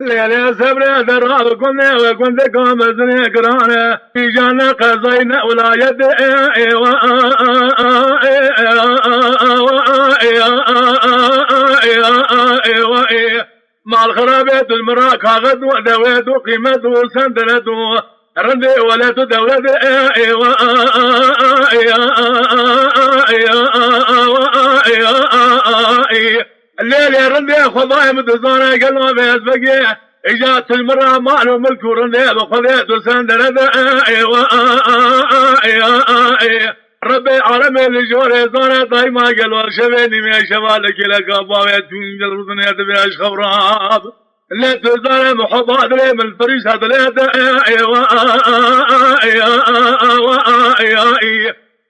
ليلة سبرة دراب كنا وكنت كامزني كرانا في جانا قزينا ولا يد مع الخرابات المراك هاغد ودوات وقيمة وسندنة رندي ولات دولة الليل يا رندي خضايا متزانة قلبه بيسبقيه إجات المرة ماله ملك ورندي بخذيت وسندنة ربي عرمي لجوري زانة دايما قلوا شبيني من شبالك لك أبوات تنجل وزنيت بيش خبراب لا تزال محبات لي من الفريش هذا لا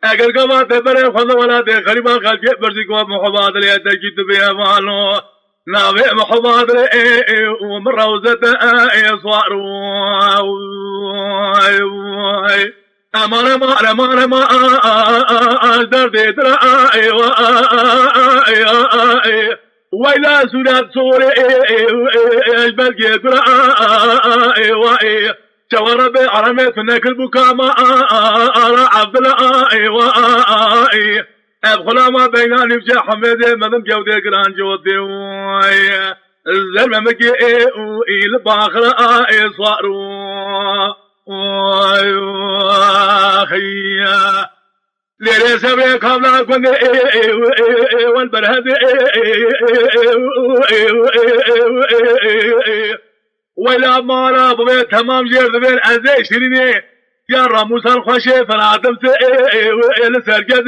اگر كما تبري خذ ولا تخرب خلق برزق ومحبات لي تجد بها مالو نابع محبات لي ومن روزة صار أمان ما درد ترى وإلى سورة سورة بلقي قراء شوارب عرمت نكل بكاما أرى عبد الله أبخل ما بين نفجع حمد مدم جودة قران جودة الزلمة مكي الباخر صاروا خيا ليلة سبرة كاملة كنت والبرهد ولا مارا ببيت تمام جير ذبير أزي شريني يا راموس الخوشي فنعتم لسرقز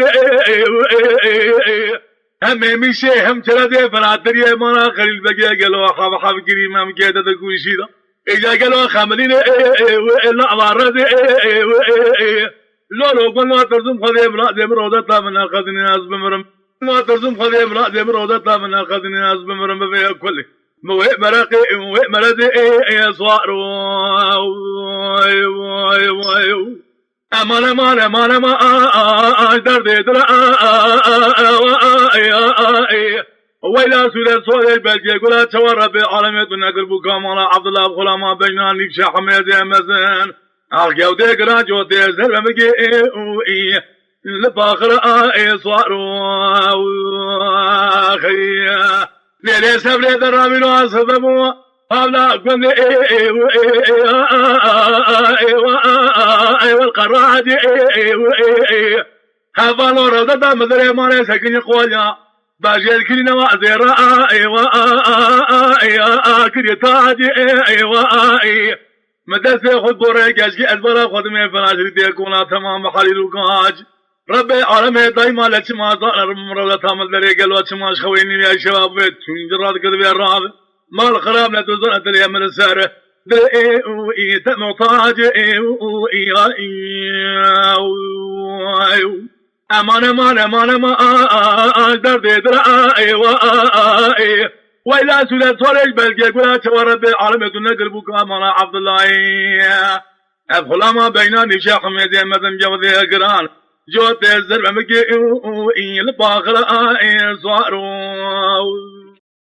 هم ميشي هم چرده فنعتر يا مانا خليل بقيا قلوا حاب كريم مكيدة تكون شيدا إجا قلوا خاملين إلا عبارد لولو قلنا ترزم خذي امرأة مرودة من أخذني ناس بمرم ما ترزم خذي امرأة مرودة من أخذني ناس بمرم بفيها كله موهي مرقي موهي مردي صار أمان ما دردي درا وإلى سورة صورة بلقي قلت شوارب عالمية نقل بكامالا عبد الله بخلاما بينا نكشا حميد مزين أرجع ودقرا جودي زلمكي لباخر صاروا خيا ليلة سبرة درامين واسببوا قبل كن والقراد هفالو روضة مدري ماني سكني قواليا باجي الكرينا وعزيرا كري تاجي مدرسة خد بوريك أشكي أزبرا خد من فناشر ديكونا تمام حليل وكاج ربي عالمي دايما لتشما ظهر مرضى تامل دريق الواتشما شخويني يا شباب بيت شنجرات قلبي الراب ما الخراب لا تزرعت لي من السارة درئي تمعطاج أمان ما دردي درائي وإلى سورة صورة بلقي قلت ورب العالمية نقل بكامالا عبد الله أبخلا ما بينا نشاق حميدي مدن جوذي قران جوت الزرب مكي الباخر صاروا